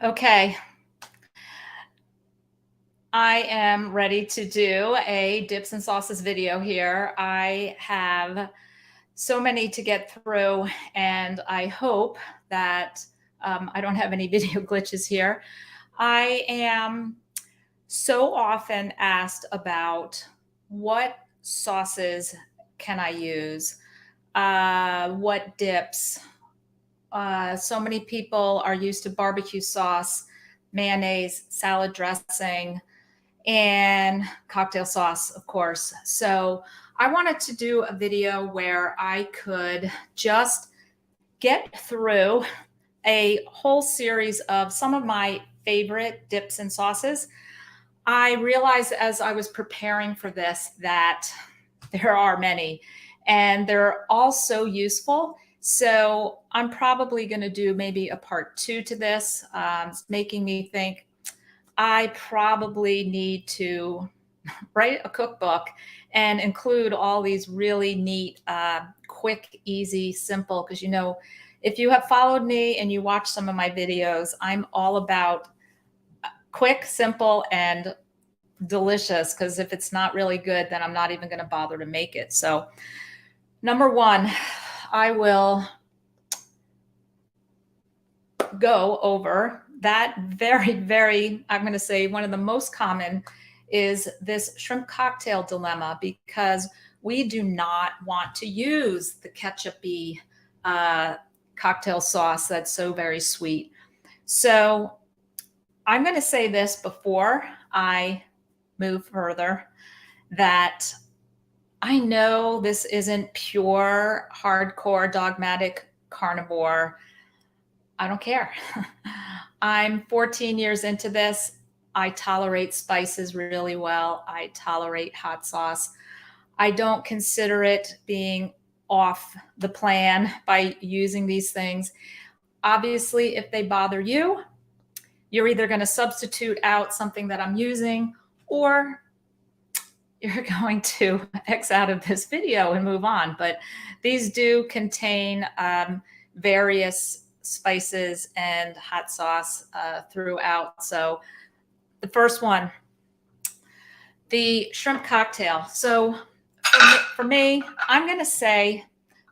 Okay, I am ready to do a dips and sauces video here. I have so many to get through, and I hope that I don't have any video glitches here. I am so often asked about what sauces can I use, what dips. So many people are used to barbecue sauce, mayonnaise, salad dressing, and cocktail sauce, of course. So I wanted to do a video where I could just get through a whole series of some of my favorite dips and sauces. I realized as I was preparing for this that there are many and they're all so useful. So I'm probably going to do maybe a part two to this. It's making me think I probably need to write a cookbook and include all these really neat, quick, easy, simple. Because, if you have followed me and you watch some of my videos, I'm all about quick, simple, and delicious. Because if it's not really good, then I'm not even going to bother to make it. So, number one, I will go over that very, I'm going to say one of the most common is this shrimp cocktail dilemma, because we do not want to use the ketchup-y cocktail sauce that's so very sweet. So I'm going to say this before I move further, that I know this isn't pure, hardcore, dogmatic carnivore. I don't care. I'm 14 years into this. I tolerate spices really well. I tolerate hot sauce. I don't consider it being off the plan by using these things. Obviously, if they bother you, you're either going to substitute out something that I'm using, or you're going to X out of this video and move on. But these do contain various spices and hot sauce throughout. So the first one, the shrimp cocktail. So for me, I'm going to say,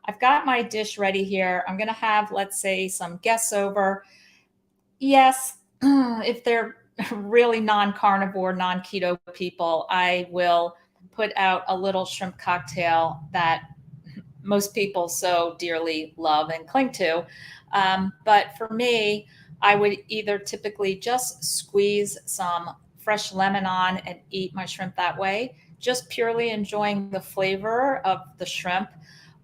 I've got my dish ready here. I'm going to have, let's say, some guests over. Yes, if they're really non-carnivore, non-keto people, I will put out a little shrimp cocktail that most people so dearly love and cling to. But for me, I would either typically just squeeze some fresh lemon on and eat my shrimp that way, just purely enjoying the flavor of the shrimp,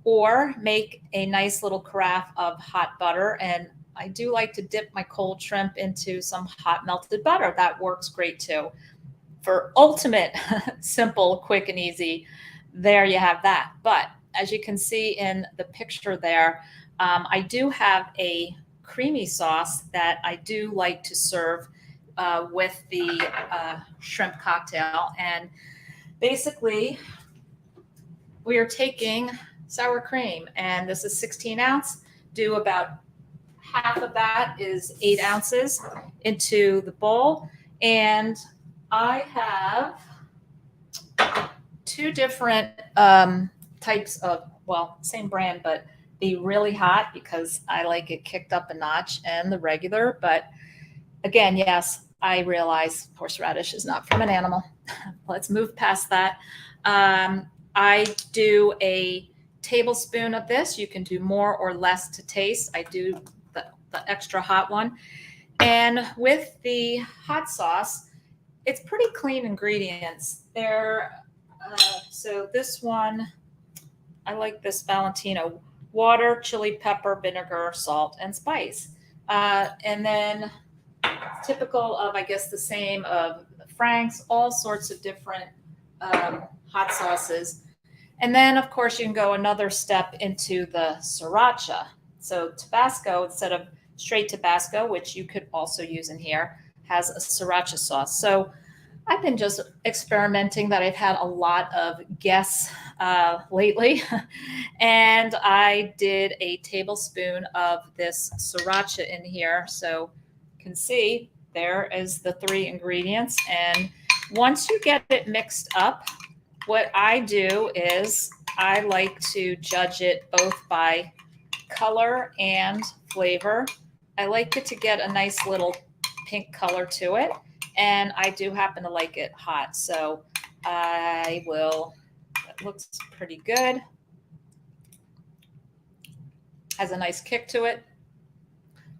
or make a nice little carafe of hot butter. And I do like to dip my cold shrimp into some hot melted butter. That works great too. For ultimate simple, quick, and easy, there you have that. But as you can see in the picture there, I do have a creamy sauce that I do like to serve with the shrimp cocktail. And basically, we are taking sour cream, and this is 16 ounce. Do about half of that is 8 ounces into the bowl. And I have two different types of, well, same brand, but the really hot, because I like it kicked up a notch, and the regular. But again, yes, I realize horseradish is not from an animal. Let's move past that. I do a tablespoon of this. You can do more or less to taste. I do the extra hot one. And with the hot sauce, it's pretty clean ingredients. So this one, I like this Valentino: water, chili pepper, vinegar, salt, and spice. And then typical of, I guess, the same of Frank's, all sorts of different hot sauces. And then, of course, you can go another step into the sriracha. So Tabasco, instead of straight Tabasco, which you could also use in here, has a sriracha sauce. So I've been just experimenting, that I've had a lot of guests lately. And I did a tablespoon of this sriracha in here. So can see there is the 3 ingredients. And once you get it mixed up, what I do is I like to judge it both by color and flavor. I like it to get a nice little pink color to it. And I do happen to like it hot. So I will, that looks pretty good. Has a nice kick to it.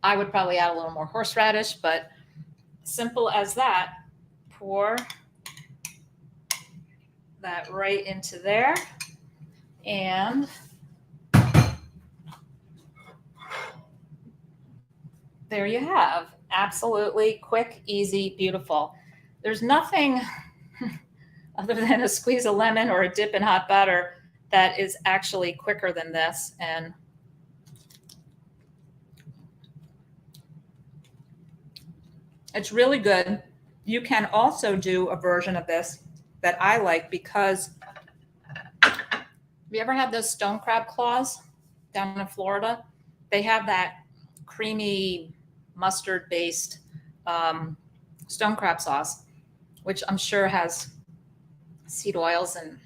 I would probably add a little more horseradish, but simple as that. Pour that right into there. And there you have. Absolutely quick, easy, beautiful. There's nothing other than a squeeze of lemon or a dip in hot butter that is actually quicker than this. And it's really good. You can also do a version of this that I like because have you ever had those stone crab claws down in Florida? They have that creamy mustard based stone crab sauce, which I'm sure has seed oils and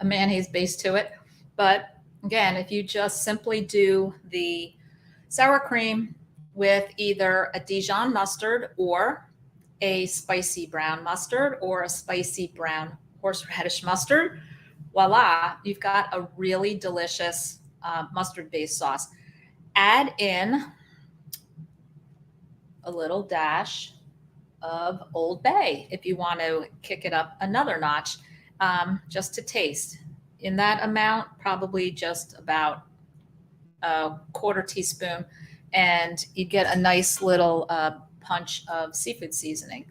a mayonnaise base to it. But again, if you just simply do the sour cream with either a Dijon mustard or a spicy brown mustard or a spicy brown horseradish mustard, voila, you've got a really delicious mustard-based sauce. Add in a little dash of Old Bay if you want to kick it up another notch, just to taste. In that amount, probably just about a quarter teaspoon, and you get a nice little punch of seafood seasoning.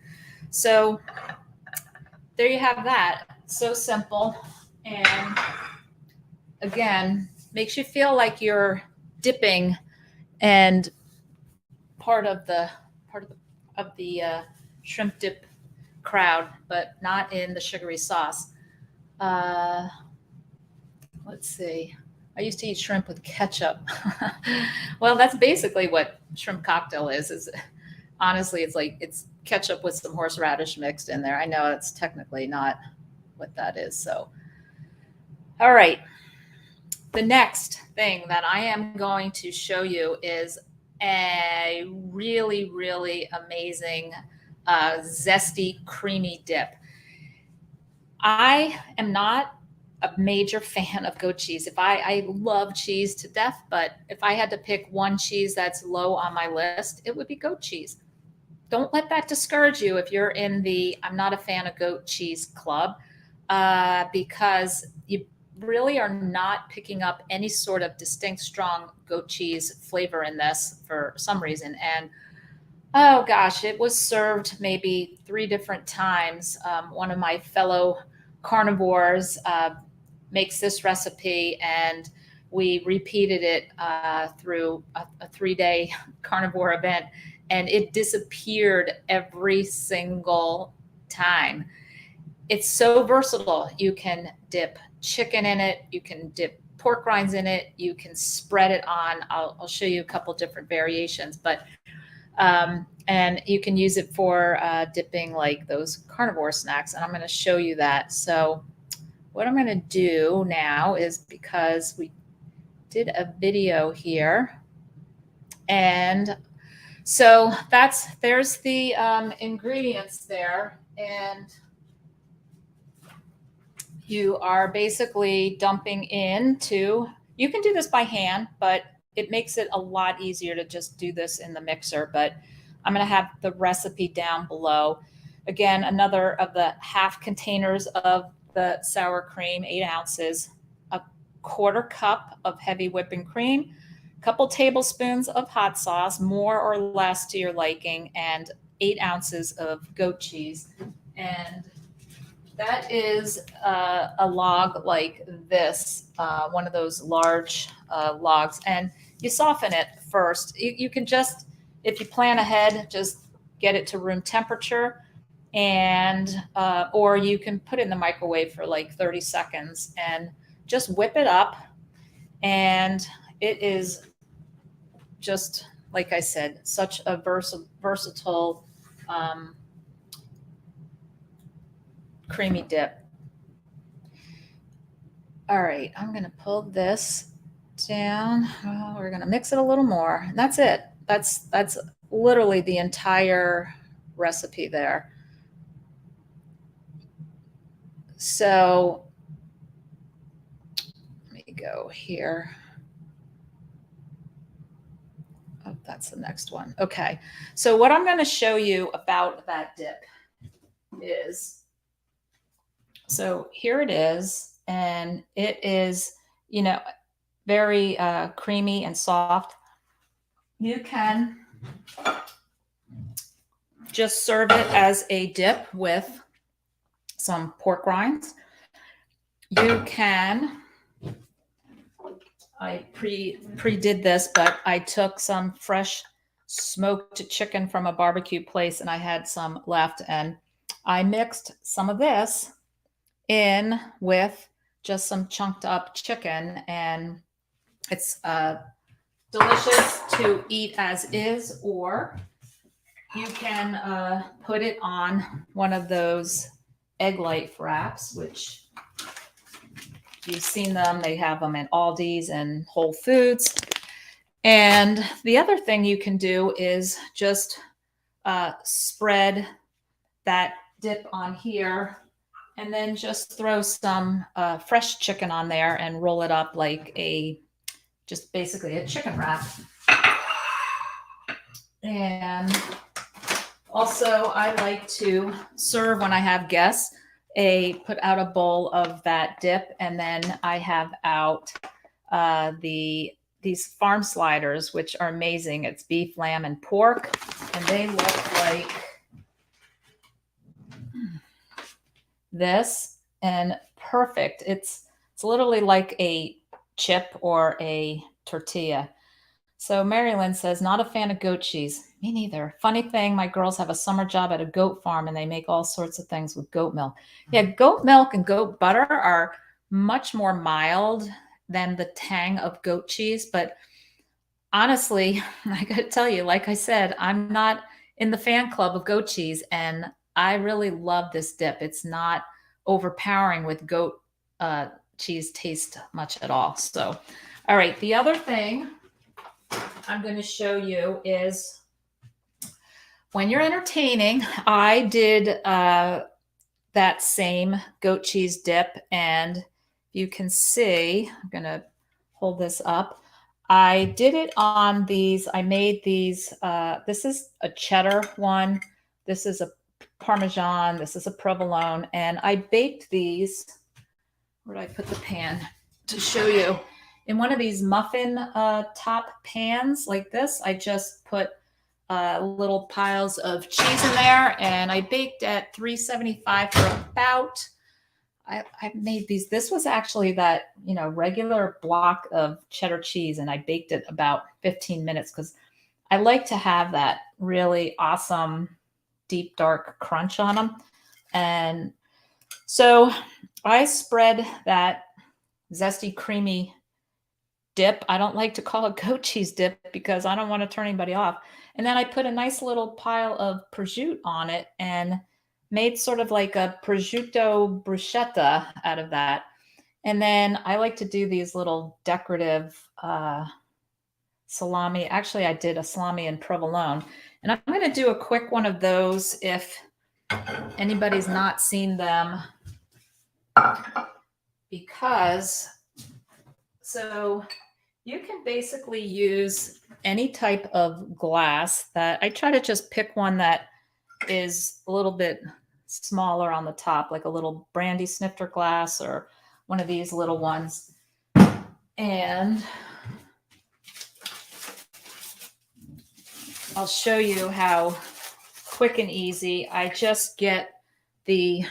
So there you have that. So simple, and again, makes you feel like you're dipping and part of the shrimp dip crowd, but not in the sugary sauce. Let's see. I used to eat shrimp with ketchup. Well, that's basically what shrimp cocktail is honestly, it's ketchup with some horseradish mixed in there. I know it's technically not what that is. So, all right. The next thing that I am going to show you is a really, really amazing zesty creamy dip. I am not a major fan of goat cheese. I love cheese to death, but if I had to pick one cheese that's low on my list, it would be goat cheese. Don't let that discourage you if you're in the I'm not a fan of goat cheese club, because you really are not picking up any sort of distinct, strong goat cheese flavor in this for some reason. And oh gosh, it was served maybe 3 different times. One of my fellow carnivores makes this recipe, and we repeated it through a 3-day carnivore event, and it disappeared every single time. It's so versatile. You can dip chicken in it. You can dip pork rinds in it. You can spread it on. I'll show you a couple different variations, but and you can use it for dipping like those carnivore snacks. And I'm going to show you that. So what I'm going to do now is, because we did a video here, and so there's the ingredients there, and you are basically dumping into, you can do this by hand, but it makes it a lot easier to just do this in the mixer. But I'm going to have the recipe down below. Again, another of the half containers of the sour cream, 8 ounces, a 1/4 cup of heavy whipping cream, a couple tablespoons of hot sauce, more or less to your liking, and 8 ounces of goat cheese. And that is a log like this, one of those large logs. And you soften it first. You can just, if you plan ahead, just get it to room temperature, and or you can put it in the microwave for like 30 seconds and just whip it up. And it is just like I said, such a versatile creamy dip. All right, I'm going to pull this down. Oh, we're going to mix it a little more. And that's it. That's literally the entire recipe there. So let me go here. Oh, that's the next one. Okay. So what I'm going to show you about that dip is, so here it is, and it is, very creamy and soft. You can just serve it as a dip with some pork rinds. You can, I pre-did this, but I took some fresh smoked chicken from a barbecue place and I had some left, and I mixed some of this in with just some chunked up chicken, and it's delicious to eat as is, or you can put it on one of those egg life wraps, which you've seen them. They have them at Aldi's and Whole Foods. And the other thing you can do is just spread that dip on here and then just throw some fresh chicken on there and roll it up like just basically a chicken wrap. And also I like to serve when I have guests, put out a bowl of that dip, and then I have out these farm sliders, which are amazing. It's beef, lamb, and pork, and they look like this, and perfect. It's literally like a chip or a tortilla. So Marilyn says, not a fan of goat cheese. Me neither. Funny thing, my girls have a summer job at a goat farm and they make all sorts of things with goat milk. Yeah, goat milk and goat butter are much more mild than the tang of goat cheese. But honestly, I got to tell you, like I said, I'm not in the fan club of goat cheese, and I really love this dip. It's not overpowering with goat cheese taste much at all. So, all right, the other thing I'm going to show you is when you're entertaining, I did that same goat cheese dip, and you can see, I'm going to hold this up. I did it on these, I made these, this is a cheddar one, this is a Parmesan, this is a provolone, and I baked these, where did I put the pan to show you? In one of these muffin top pans like this. I just put little piles of cheese in there, and I baked at 375 for about, I made these. This was actually that, regular block of cheddar cheese, and I baked it about 15 minutes because I like to have that really awesome deep dark crunch on them. And so I spread that zesty creamy dip. I don't like to call it goat cheese dip because I don't want to turn anybody off. And then I put a nice little pile of prosciutto on it and made sort of like a prosciutto bruschetta out of that. And then I like to do these little decorative salami. Actually, I did a salami and provolone. And I'm going to do a quick one of those if anybody's not seen them, because so you can basically use any type of glass. That I try to just pick one that is a little bit smaller on the top, like a little brandy snifter glass or one of these little ones. And I'll show you how quick and easy. I just get them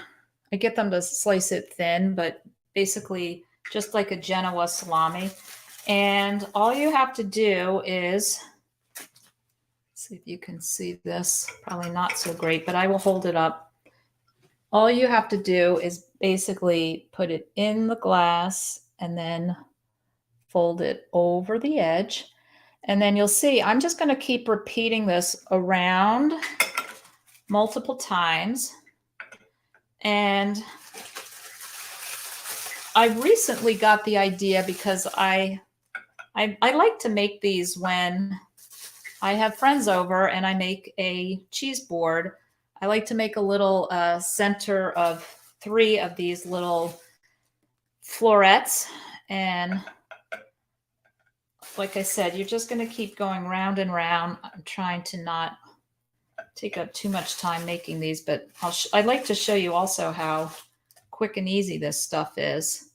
to slice it thin, but basically just like a Genoa salami. And all you have to do is, see if you can see this, probably not so great, but I will hold it up. All you have to do is basically put it in the glass and then fold it over the edge. And then you'll see, I'm just going to keep repeating this around multiple times. And I recently got the idea because I like to make these when I have friends over and I make a cheese board. I like to make a little center of 3 of these little florets. And like I said, you're just going to keep going round and round. I'm trying to not take up too much time making these, but I'd like to show you also how quick and easy this stuff is.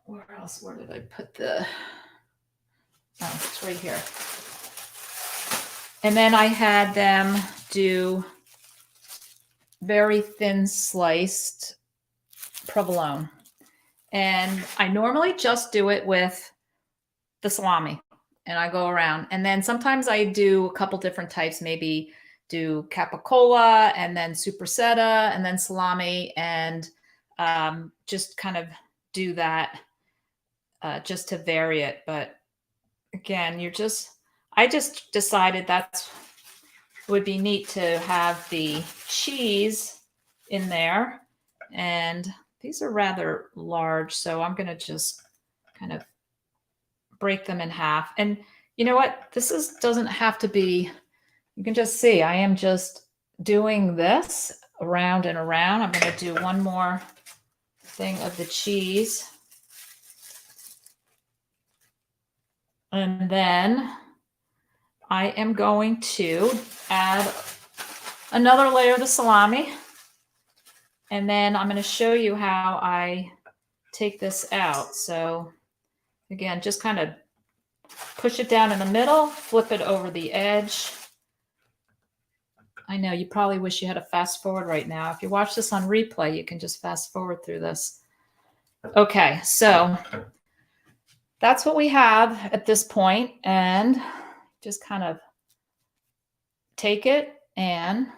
Where else? Where did I put the... Oh, it's right here. And then I had them do very thin sliced provolone. And I normally just do it with the salami and I go around. And then sometimes I do a couple different types, maybe do capicola and then superseta and then salami, and just kind of do that just to vary it. But again, I just decided that would be neat to have the cheese in there. And these are rather large, so I'm going to just kind of break them in half. And you know what? Doesn't have to be, you can just see, I am just doing this around and around. I'm going to do one more thing of the cheese. And then I am going to add another layer of the salami. And then I'm going to show you how I take this out. So again, just kind of push it down in the middle, flip it over the edge. I know you probably wish you had a fast forward right now. If you watch this on replay, you can just fast forward through this. Okay, so that's what we have at this point. And just kind of take it, and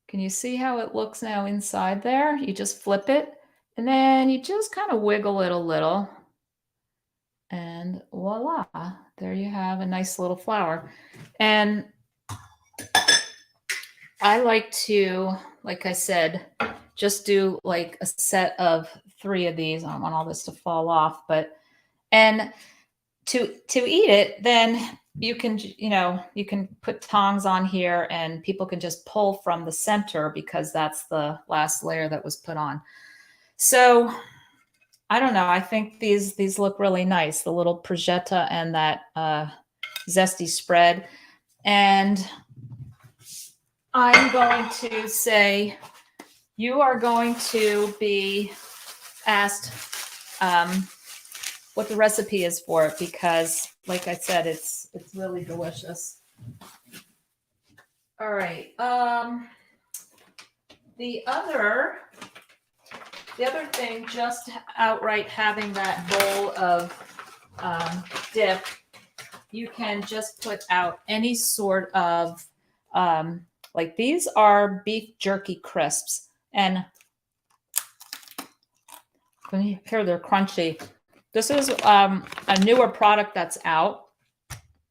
can you see how it looks now inside there? You just flip it and then you just kind of wiggle it a little, and voila, there you have a nice little flower. And I like to, like I said, just do like a set of 3 of these. I don't want all this to fall off, but, and to eat it, then you can, you can put tongs on here and people can just pull from the center because that's the last layer that was put on. So I don't know. I think these look really nice. The little prosciutto and that zesty spread. And I'm going to say, you are going to be asked what the recipe is for it, because like I said, it's really delicious. All right. The other thing, just outright having that bowl of dip, you can just put out any sort of like these are beef jerky crisps, and can you hear they're crunchy? This is a newer product that's out,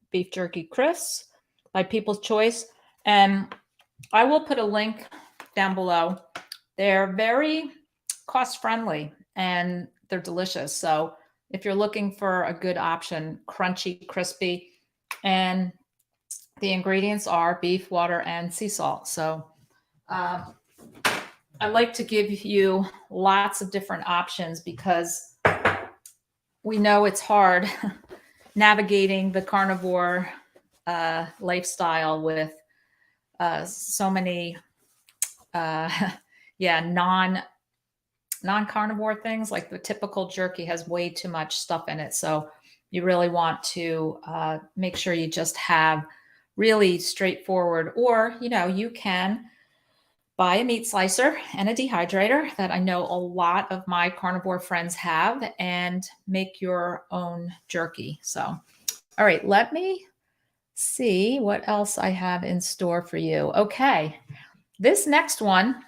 beef jerky crisps by People's Choice. And I will put a link down below. They're very cost friendly and they're delicious. So if you're looking for a good option, crunchy, crispy, and the ingredients are beef, water, and sea salt. So I like to give you lots of different options because we know it's hard navigating the carnivore lifestyle with so many non-carnivore things. Like the typical jerky has way too much stuff in it. So you really want to make sure you just have really straightforward, or, you can buy a meat slicer and a dehydrator that I know a lot of my carnivore friends have, and make your own jerky. So, all right, let me see what else I have in store for you. Okay, this next one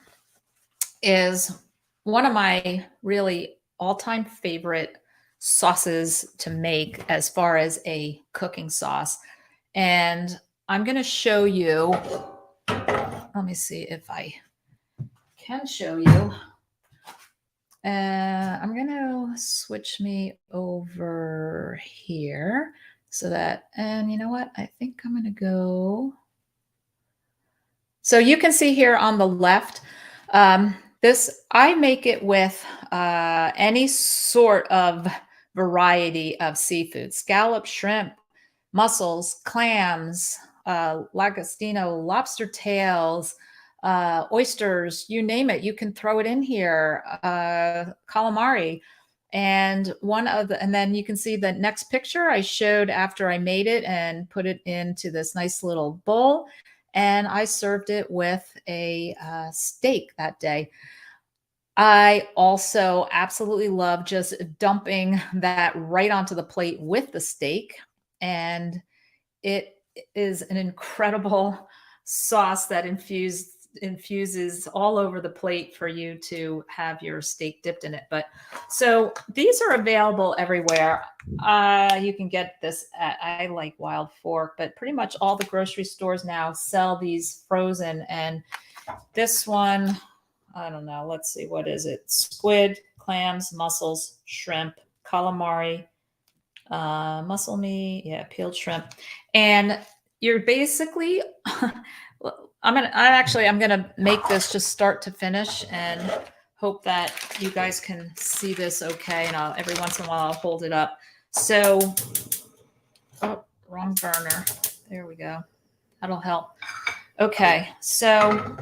is one of my really all-time favorite sauces to make as far as a cooking sauce. And I'm going to show you, let me see if I can show you. I'm going to switch me over here so that, and you know what? I think I'm going to go. So you can see here on the left, this, I make it with any sort of variety of seafood, scallop, shrimp, mussels, clams, lagostino, lobster tails, oysters, you name it, you can throw it in here, calamari. And and then you can see the next picture I showed after I made it and put it into this nice little bowl. And I served it with a steak that day. I also absolutely love just dumping that right onto the plate with the steak. And it is an incredible sauce that infuses all over the plate for you to have your steak dipped in it. But so these are available everywhere. You can get this at, I like Wild Fork, but pretty much all the grocery stores now sell these frozen. And this one, I don't know, let's see, what is it? Squid, clams, mussels, shrimp, calamari, muscle meat, yeah, peeled shrimp. And you're basically, I'm gonna make this just start to finish and hope that you guys can see this okay. And every once in a while I'll hold it up. So, oh, wrong burner. There we go. That'll help. Okay, so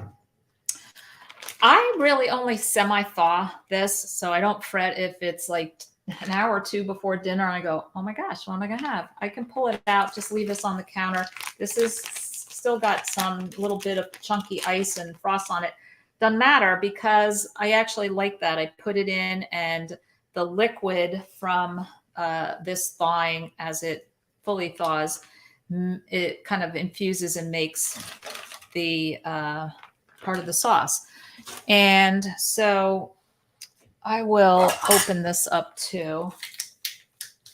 I really only semi-thaw this, so I don't fret if it's like an hour or two before dinner. I go, oh my gosh, what am I gonna have? I can pull it out, just leave this on the counter. This is still got some little bit of chunky ice and frost on it. Doesn't matter because I actually like that. I put it in and the liquid from this thawing as it fully thaws, it kind of infuses and makes the part of the sauce. And so I will open this up too.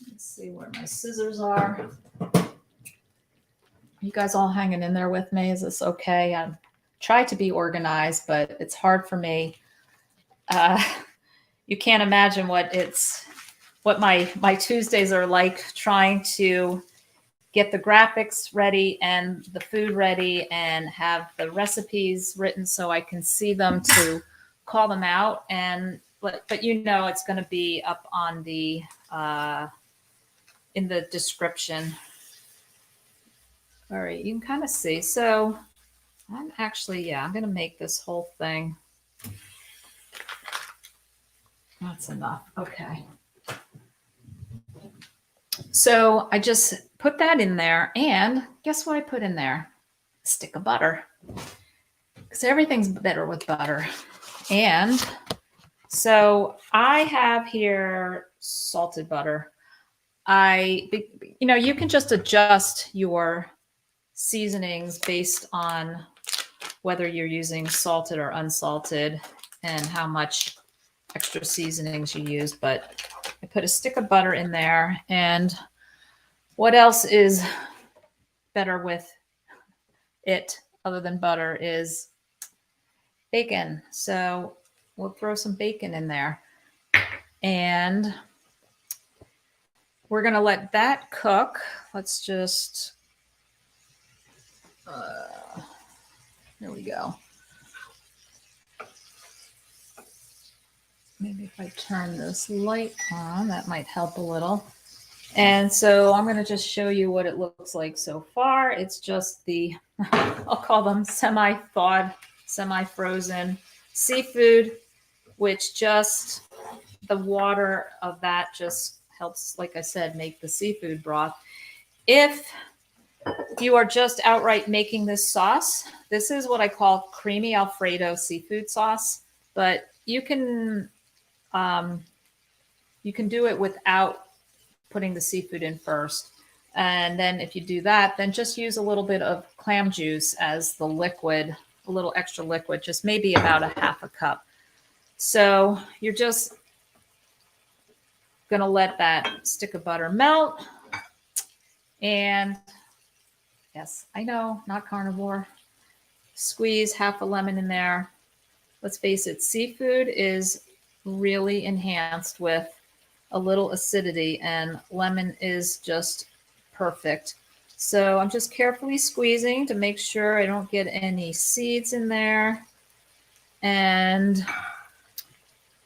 Let's see where my scissors are. You guys all hanging in there with me? Is this okay? I try to be organized, but it's hard for me. You can't imagine what my Tuesdays are like, trying to get the graphics ready and the food ready and have the recipes written so I can see them to call them out. And but you know it's going to be up on the in the description. All right, you can kind of see. So I'm actually, I'm going to make this whole thing. That's enough. Okay. So I just put that in there, and guess what I put in there? A stick of butter, because everything's better with butter. And so I have here salted butter. You can just adjust your seasonings based on whether you're using salted or unsalted and how much extra seasonings you use. But I put a stick of butter in there. And what else is better with it other than butter is bacon. So we'll throw some bacon in there. And we're going to let that cook. Let's just, there we go. Maybe if I turn this light on, that might help a little. And so I'm going to just show you what it looks like so far. It's just the, I'll call them semi-thawed, semi-frozen seafood, which just the water of that just helps, like I said, make the seafood broth. If you are just outright making this sauce, this is what I call creamy Alfredo seafood sauce, but you can do it without putting the seafood in first. And then if you do that, then just use a little bit of clam juice as the liquid, a little extra liquid, just maybe about a half a cup. So you're just Gonna let that stick of butter melt. And yes, I know, not carnivore. Squeeze half a lemon in there. Let's face it, seafood is really enhanced with a little acidity, and lemon is just perfect. So I'm just carefully squeezing to make sure I don't get any seeds in there. And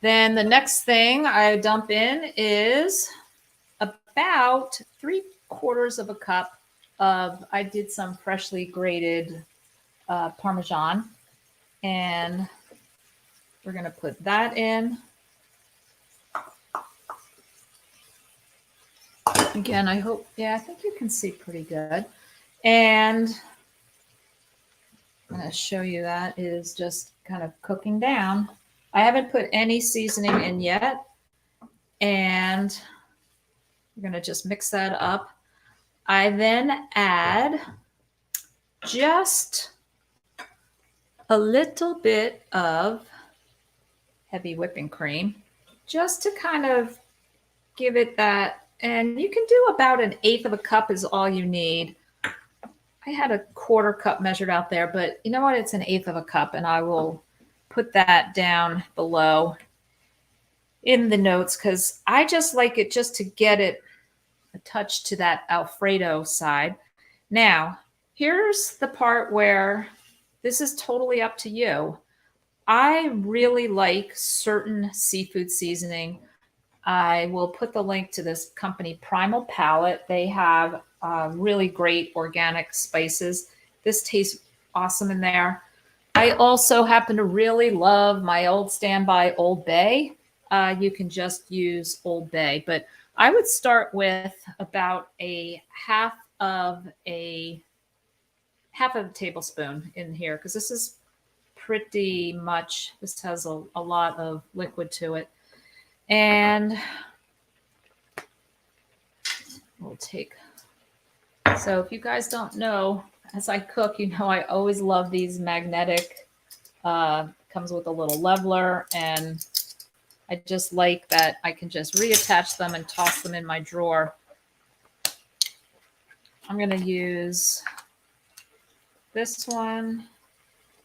then the next thing I dump in is about 3/4 of a cup of, I did some freshly grated Parmesan, and we're going to put that in. Again, I hope, yeah, I think you can see pretty good. And I'm going to show you that is just kind of cooking down. I haven't put any seasoning in yet. And we're going to just mix that up. I then add just a little bit of heavy whipping cream just to kind of give it that. And you can do about 1/8 of a cup is all you need. I had a 1/4 cup measured out there, but you know what? It's 1/8 of a cup, and I will put that down below in the notes because I just like it just to get it a touch to that Alfredo side. Now, here's the part where this is totally up to you. I really like certain seafood seasoning. I will put the link to this company, Primal Palette. They have really great organic spices. This tastes awesome in there. I also happen to really love my old standby Old Bay. You can just use Old Bay, but I would start with about a half of a tablespoon in here because this is pretty much, this has a lot of liquid to it. And we'll take, so if you guys don't know, as I cook, you know I always love these magnetic, comes with a little leveler, and I just like that I can just reattach them and toss them in my drawer. I'm going to use this one.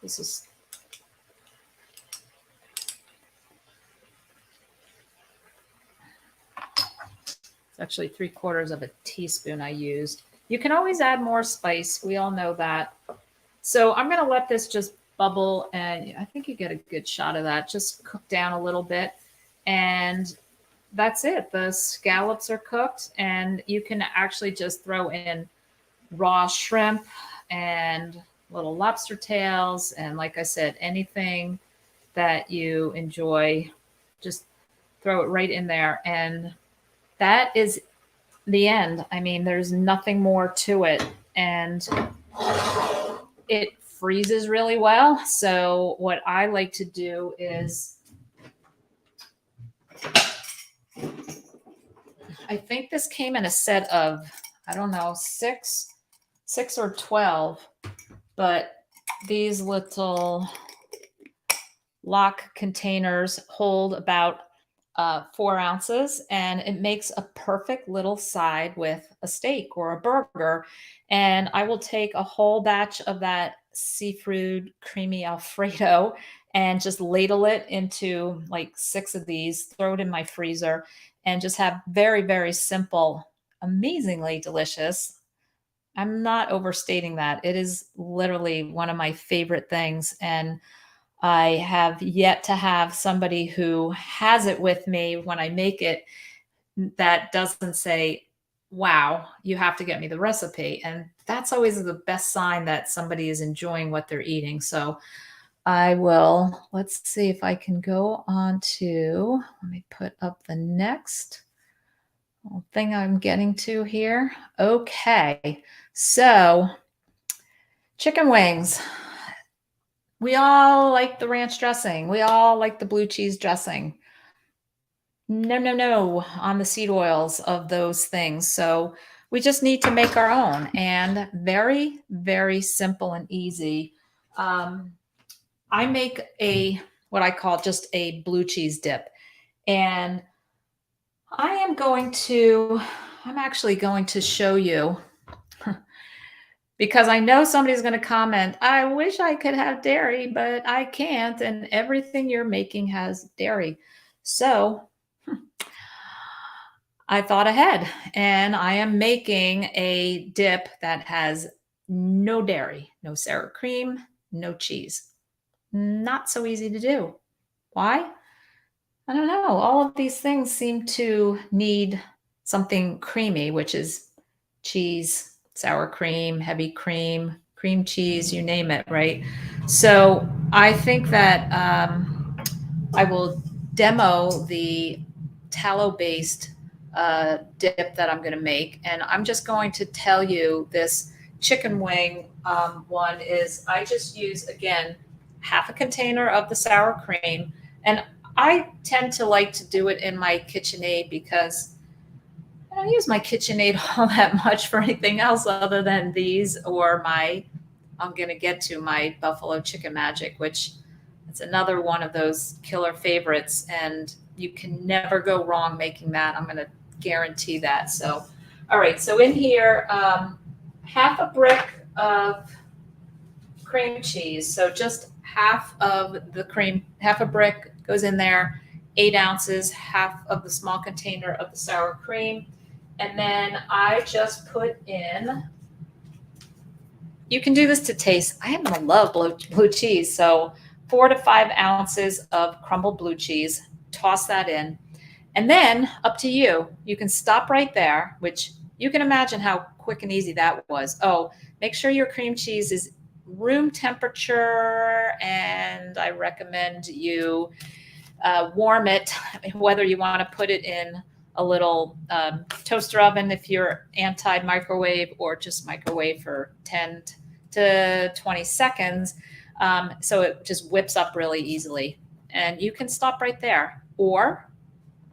This is it's actually 3/4 of a teaspoon I used. You can always add more spice. We all know that. So I'm going to let this just bubble, and I think you get a good shot of that. Just cook down a little bit, and that's it. The scallops are cooked, and you can actually just throw in raw shrimp and little lobster tails, and like I said, anything that you enjoy, just throw it right in there, and that is the end. I mean, there's nothing more to it, and it freezes really well. So what I like to do is, I think this came in a set of, I don't know, six or 12, but these little lock containers hold about 4 ounces, and it makes a perfect little side with a steak or a burger. And I will take a whole batch of that seafood creamy Alfredo and just ladle it into like 6 of these, throw it in my freezer, and just have very, very simple, amazingly delicious. I'm not overstating that. It is literally one of my favorite things. And I have yet to have somebody who has it with me when I make it that doesn't say, wow, you have to get me the recipe. And that's always the best sign that somebody is enjoying what they're eating. So I will, let's see if I can go on to, let me put up the next thing I'm getting to here. Okay. So chicken wings. We all like the ranch dressing. We all like the blue cheese dressing. No, no, no on the seed oils of those things. So we just need to make our own, and very, very simple and easy. I make what I call just a blue cheese dip, and I'm actually going to show you because I know somebody's going to comment, I wish I could have dairy, but I can't. And everything you're making has dairy. So I thought ahead and I am making a dip that has no dairy, no sour cream, no cheese. Not so easy to do. Why? I don't know. All of these things seem to need something creamy, which is cheese, sour cream, heavy cream, cream cheese, you name it, right? So I think that I will demo the tallow based dip that I'm going to make. And I'm just going to tell you this chicken wing one is I just use, again, half a container of the sour cream. And I tend to like to do it in my KitchenAid because I don't use my KitchenAid all that much for anything else other than these or I'm going to get to my Buffalo Chicken Magic, which it's another one of those killer favorites. And you can never go wrong making that. I'm going to guarantee that. So, all right. So in here, half a brick of cream cheese. So just half of the cream, half a brick goes in there, 8 ounces, half of the small container of the sour cream. And then I just put in, you can do this to taste. I happen to love blue cheese. So 4 to 5 ounces of crumbled blue cheese, toss that in. And then up to you, you can stop right there, which you can imagine how quick and easy that was. Oh, make sure your cream cheese is room temperature. And I recommend you warm it, whether you want to put it in a little toaster oven if you're anti-microwave or just microwave for 10 to 20 seconds. So it just whips up really easily. And you can stop right there. Or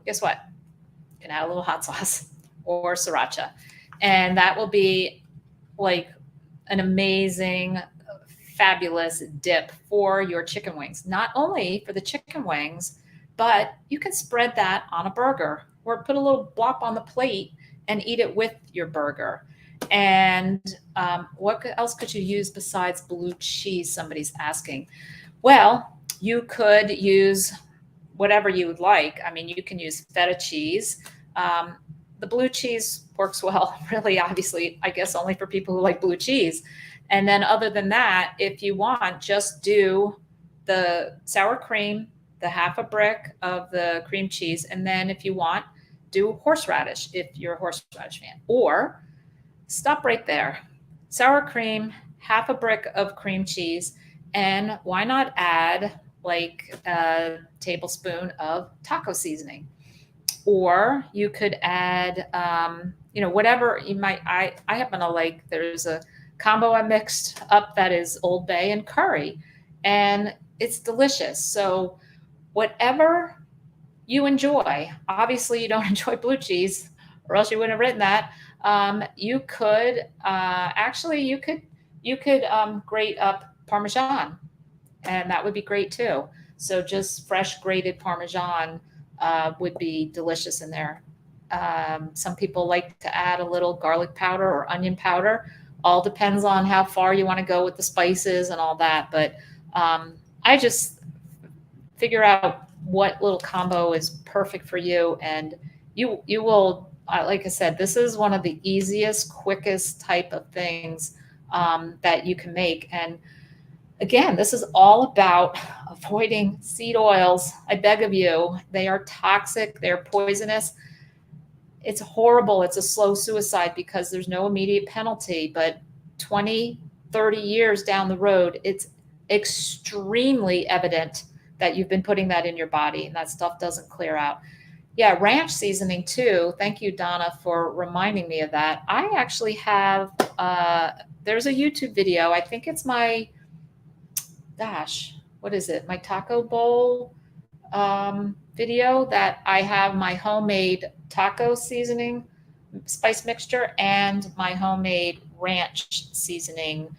guess what? You can add a little hot sauce or sriracha. And that will be like an amazing, fabulous dip for your chicken wings. Not only for the chicken wings, but you can spread that on a burger or put a little blop on the plate and eat it with your burger. And what else could you use besides blue cheese? Somebody's asking. Well, you could use whatever you would like. I mean, you can use feta cheese. The blue cheese works well, really, obviously, I guess only for people who like blue cheese. And then other than that, if you want, just do the sour cream, the half a brick of the cream cheese. And then if you want, do horseradish if you're a horseradish fan. Or stop right there. Sour cream, half a brick of cream cheese, and why not add like a tablespoon of taco seasoning? Or you could add, whatever you might. I happen to like. There's a combo I mixed up that is Old Bay and curry, and it's delicious. So whatever you enjoy. Obviously, you don't enjoy blue cheese, or else you wouldn't have written that. You could grate up Parmesan, and that would be great too. So just fresh grated Parmesan would be delicious in there. Some people like to add a little garlic powder or onion powder. All depends on how far you want to go with the spices and all that. But I just figure out what little combo is perfect for you, and you will. Like I said, this is one of the easiest, quickest type of things that you can make. And again, this is all about avoiding seed oils. I beg of you, they are toxic, they're poisonous. It's horrible. It's a slow suicide because there's no immediate penalty, but 20, 30 years down the road, it's extremely evident that you've been putting that in your body and that stuff doesn't clear out. Yeah, ranch seasoning too. Thank you, Donna, for reminding me of that. I actually have, there's a YouTube video. I think it's my, what is it? My taco bowl video that I have my homemade taco seasoning spice mixture and my homemade ranch seasoning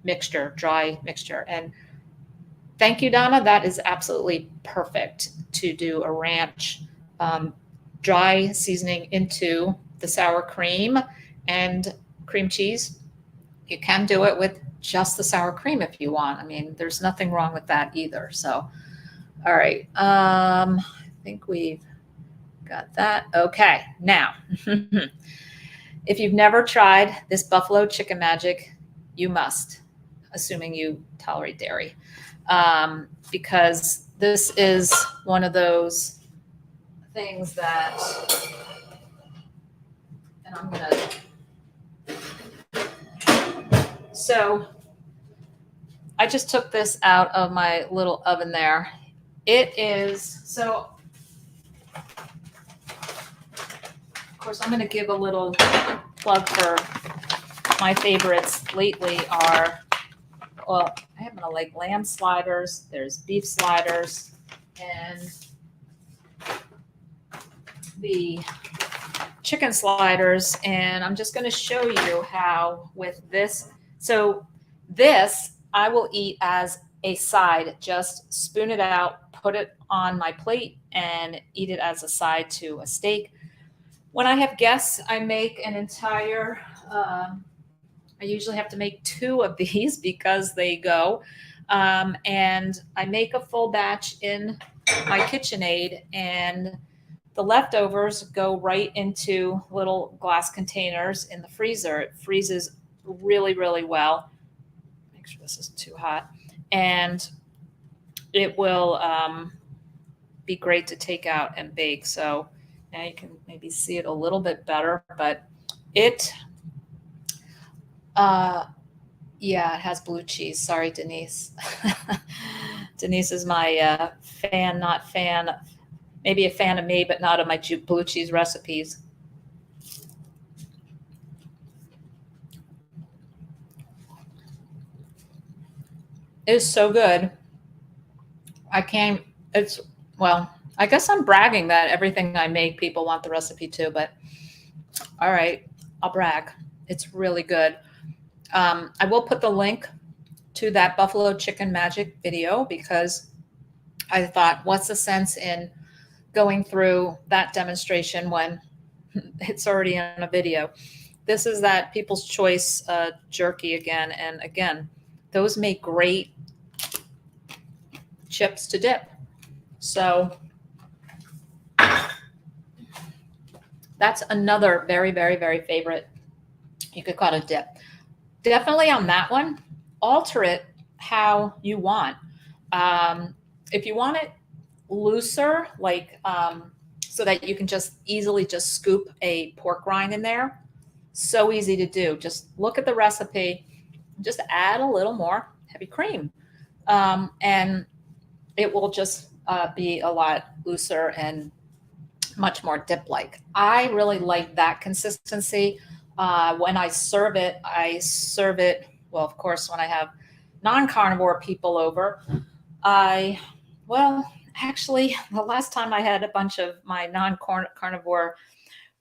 mixture, dry mixture. And thank you, Donna. That is absolutely perfect to do a ranch dry seasoning into the sour cream and cream cheese. You can do it with just the sour cream if you want. I mean, there's nothing wrong with that either. So, all right. I think we've got that. Okay. Now, if you've never tried this buffalo chicken magic, you must, assuming you tolerate dairy, because this is one of those things that, and I'm going to, so I just took this out of my little oven there. It is, so of course I'm going to give a little plug for my favorites lately are, well, I happen to like lamb sliders, there's beef sliders, and the chicken sliders. And I'm just going to show you how with this. So this I will eat as a side, just spoon it out, put it on my plate, and eat it as a side to a steak. When I have guests, I make an entire, I usually have to make 2 of these because they go. And I make a full batch in my KitchenAid, and the leftovers go right into little glass containers in the freezer. It freezes really, really well. Make sure this isn't too hot. And it will be great to take out and bake. So now you can maybe see it a little bit better, but it, yeah, it has blue cheese. Sorry, Denise. Denise is my fan, not fan, maybe a fan of me, but not of my blue cheese recipes. It is so good. Well, I guess I'm bragging that everything I make, people want the recipe too, but all right, I'll brag. It's really good. I will put the link to that buffalo chicken magic video because I thought, what's the sense in going through that demonstration when it's already in a video? This is that People's Choice jerky again. And again, those make great chips to dip. So that's another very, very, very favorite. You could call it a dip. Definitely on that one, alter it how you want. If you want it looser, like so that you can just easily just scoop a pork rind in there, so easy to do. Just look at the recipe, just add a little more heavy cream, and it will just be a lot looser and much more dip-like. I really like that consistency. When I serve it, well, of course, when I have non-carnivore people over, actually, the last time I had a bunch of my non-carnivore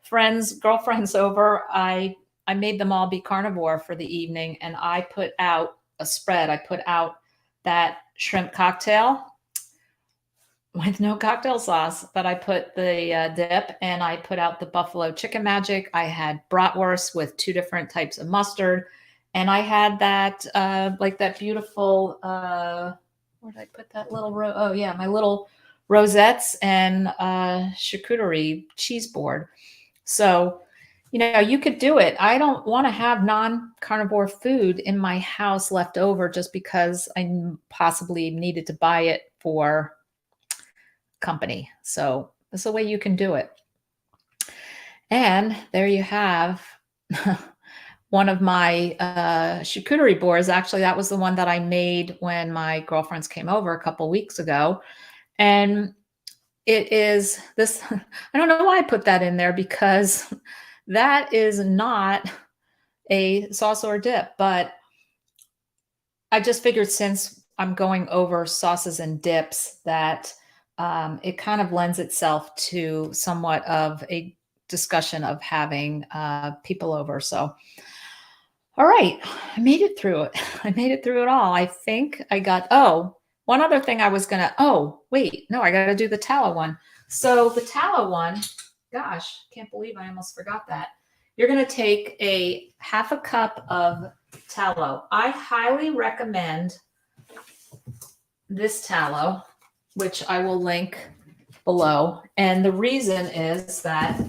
girlfriends over, I made them all be carnivore for the evening, and I put out a spread. I put out that shrimp cocktail with no cocktail sauce, but I put the dip, and I put out the buffalo chicken magic. I had bratwurst with 2 different types of mustard, and I had that like that beautiful where did I put that little oh yeah, my little rosettes and charcuterie cheese board. So you could do it. I don't want to have non-carnivore food in my house left over just because I possibly needed to buy it for company. So that's the way you can do it. And there you have one of my charcuterie boards. Actually, that was the one that I made when my girlfriends came over a couple weeks ago. And it is this, I don't know why I put that in there because that is not a sauce or dip, but I just figured since I'm going over sauces and dips that it kind of lends itself to somewhat of a discussion of having people over. So, all right, I made it through it. I made it through it all. I think I got, one other thing I was going to, I got to do the tallow one. So the tallow one gosh, can't believe I almost forgot that. You're going to take a half a cup of tallow. I highly recommend this tallow, which I will link below. And the reason is that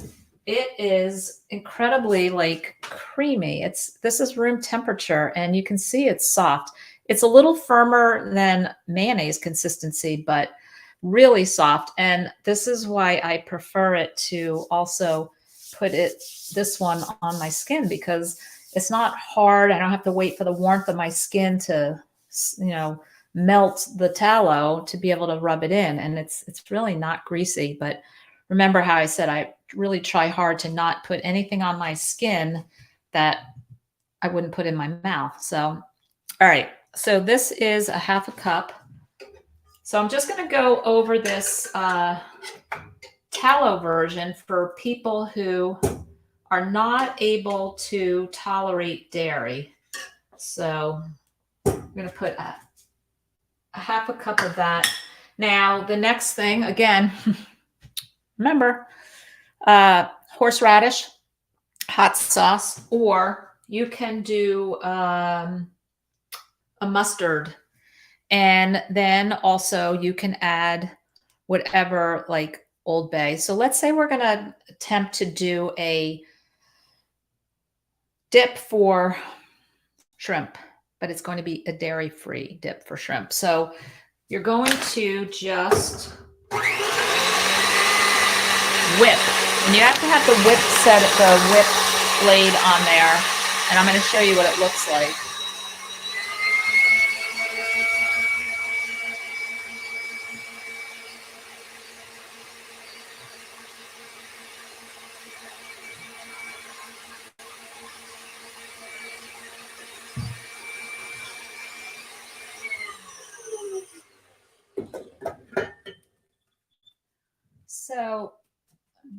it is incredibly like creamy. This is room temperature and you can see it's soft. It's a little firmer than mayonnaise consistency, but really soft. And this is why I prefer it to also put this one on my skin, because it's not hard. I don't have to wait for the warmth of my skin to, melt the tallow to be able to rub it in. And it's really not greasy. But remember how I said I really try hard to not put anything on my skin that I wouldn't put in my mouth. So, all right. So this is a half a cup. So I'm just going to go over this tallow version for people who are not able to tolerate dairy. So I'm going to put a half a cup of that. Now, the next thing, again, remember, horseradish, hot sauce, or you can do a mustard. And then also you can add whatever, like Old Bay. So let's say we're going to attempt to do a dip for shrimp, but it's going to be a dairy-free dip for shrimp. So you're going to just whip. And you have to have the whip blade on there. And I'm going to show you what it looks like. So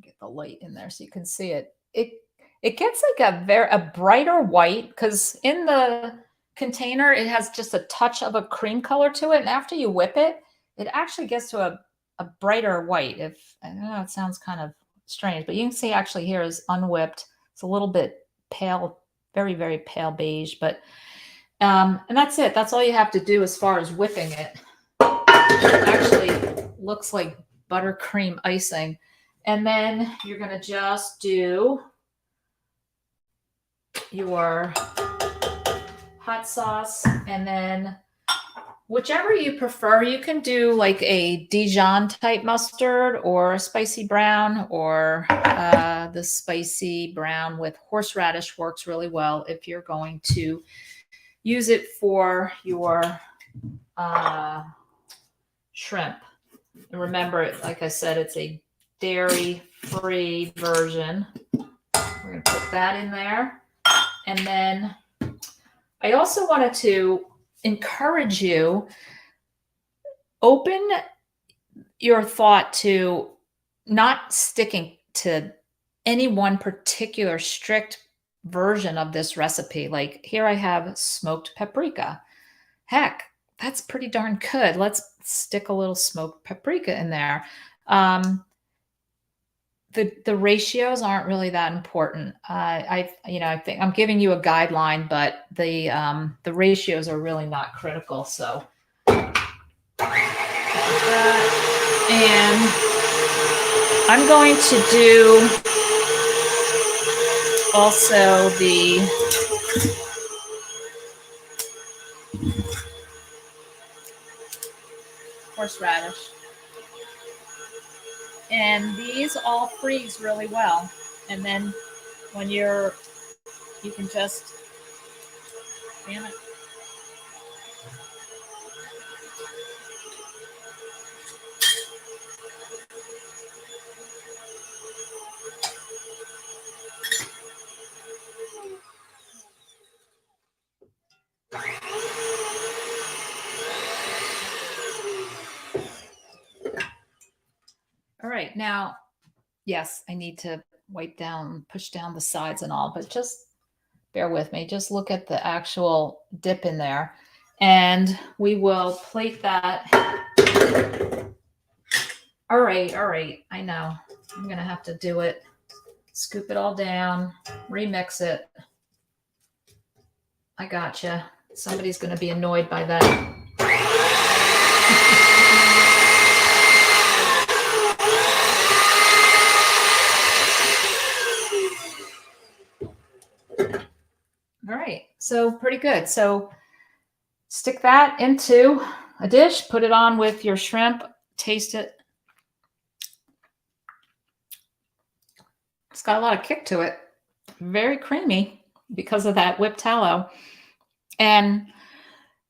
get the light in there so you can see it. It gets like a brighter white, because in the container it has just a touch of a cream color to it, and after you whip it, it actually gets to a brighter white. I know it sounds kind of strange, but you can see actually here is unwhipped. It's a little bit pale, very, very pale beige, but and that's it. That's all you have to do as far as whipping it. It actually looks like buttercream icing. And then you're going to just do your hot sauce, and then whichever you prefer. You can do like a Dijon type mustard or a spicy brown, or the spicy brown with horseradish works really well if you're going to use it for your shrimp. And remember, like I said, it's a dairy-free version. We're going to put that in there. And then I also wanted to encourage you, open your thought to not sticking to any one particular strict version of this recipe. Like here I have smoked paprika. Heck, that's pretty darn good. Let's stick a little smoked paprika in there. The ratios aren't really that important. I think I'm giving you a guideline, but the ratios are really not critical. So, and I'm going to do also the horseradish. And these all freeze really well. And then when you can just, damn it. All right, now, yes, I need to push down the sides and all, but just bear with me. Just look at the actual dip in there, and we will plate that. All right, I know. I'm going to have to do it. Scoop it all down, remix it. I gotcha. Somebody's going to be annoyed by that. All right, so pretty good. So stick that into a dish, put it on with your shrimp, taste it. It's got a lot of kick to it. Very creamy because of that whipped tallow. And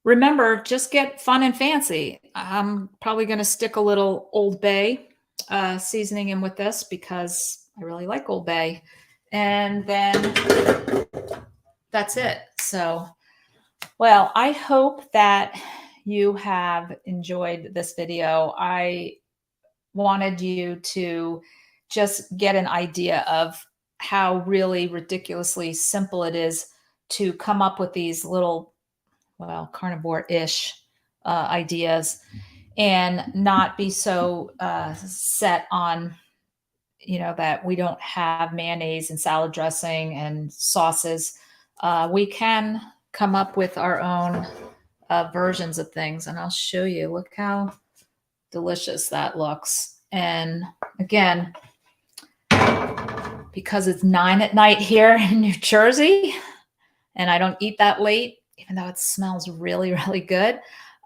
remember, just get fun and fancy. I'm probably going to stick a little Old Bay seasoning in with this because I really like Old Bay. And then that's it. So, well, I hope that you have enjoyed this video. I wanted you to just get an idea of how really ridiculously simple it is to come up with these little, well, carnivore-ish ideas and not be so set on, you know, that we don't have mayonnaise and salad dressing and sauces. We can come up with our own versions of things, and I'll show you. Look how delicious that looks. And again, because it's 9 at night here in New Jersey, and I don't eat that late, even though it smells really, really good,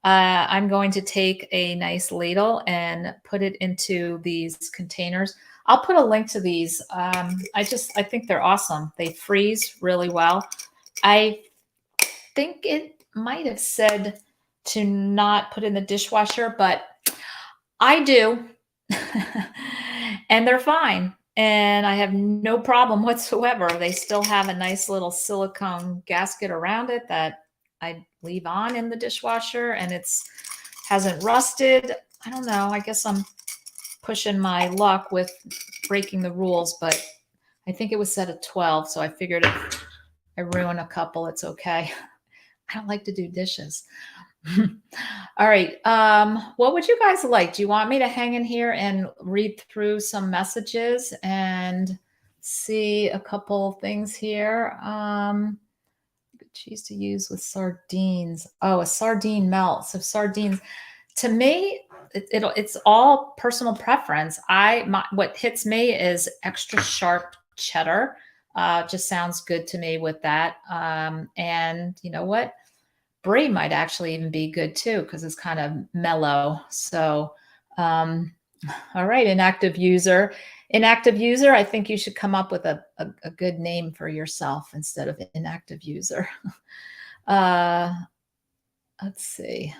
I'm going to take a nice ladle and put it into these containers. I'll put a link to these. I think they're awesome. They freeze really well. I think it might have said to not put in the dishwasher, but I do. And they're fine. And I have no problem whatsoever. They still have a nice little silicone gasket around it that I leave on in the dishwasher, and it's hasn't rusted. I don't know. I guess I'm pushing my luck with breaking the rules, but I think it was set at 12. So I figured if I ruin a couple, it's okay. I don't like to do dishes. All right. What would you guys like? Do you want me to hang in here and read through some messages and see a couple things here? Good cheese to use with sardines. Oh, a sardine melt. So sardines, to me, it's all personal preference. What hits me is extra sharp cheddar. Just sounds good to me with that. And you know what? Brie might actually even be good too, because it's kind of mellow. So, all right, inactive user. Inactive user, I think you should come up with a good name for yourself instead of inactive user. Let's see.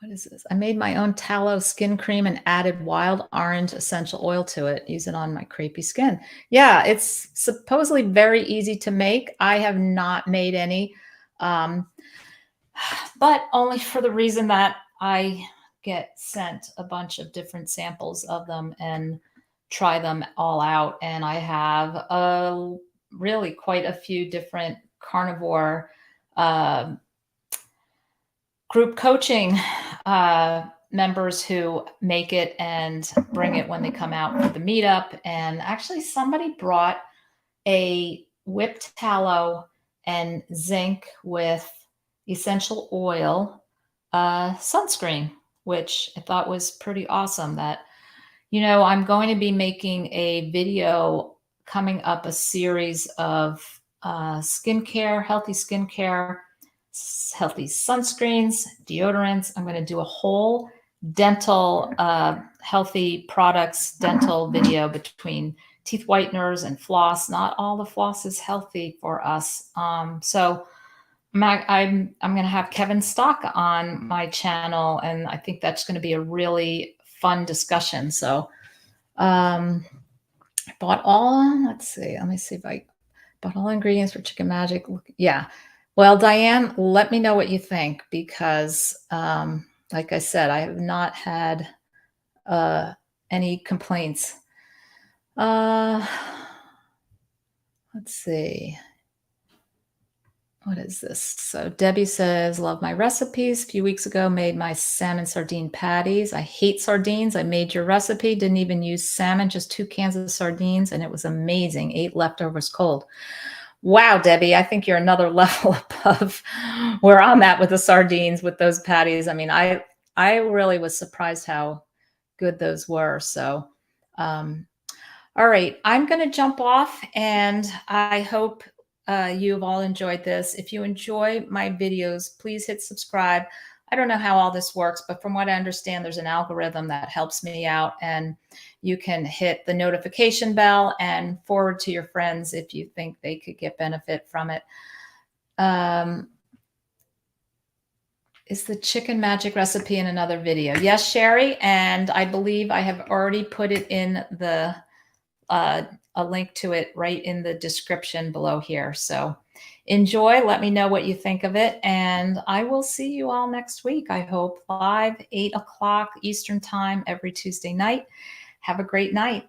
What is this? I made my own tallow skin cream and added wild orange essential oil to it. Use it on my crepey skin. Yeah, it's supposedly very easy to make. I have not made any. But only for the reason that I get sent a bunch of different samples of them and try them all out. And I have really quite a few different carnivore group coaching members who make it and bring it when they come out for the meetup. And actually somebody brought a whipped tallow and zinc with essential oil sunscreen, which I thought was pretty awesome. That, you know, I'm going to be making a video coming up, a series of skincare, healthy skincare, healthy sunscreens, deodorants. I'm going to do a whole dental healthy products dental video between teeth whiteners and floss. Not all the floss is healthy for us. So I'm going to have Kevin Stock on my channel, and I think that's going to be a really fun discussion. So I bought all, let's see, let me see if I bought all ingredients for Chicken Magic. Yeah. Well, Diane, let me know what you think, because like I said, I have not had any complaints. Let's see. What is this? So Debbie says, love my recipes. A few weeks ago, made my salmon sardine patties. I hate sardines. I made your recipe. Didn't even use salmon, just 2 cans of sardines, and it was amazing. Ate leftovers cold. Wow, Debbie, I think you're another level above where I'm at with the sardines with those patties. I mean, I really was surprised how good those were. So, all right, I'm going to jump off, and I hope you've all enjoyed this. If you enjoy my videos, please hit subscribe. I don't know how all this works, but from what I understand, there's an algorithm that helps me out, and you can hit the notification bell and forward to your friends if you think they could get benefit from it. Is the chicken magic recipe in another video? Yes, Sherry, and I believe I have already put it in the a link to it right in the description below here. So enjoy. Let me know what you think of it. And I will see you all next week. I hope 8 o'clock Eastern time every Tuesday night. Have a great night.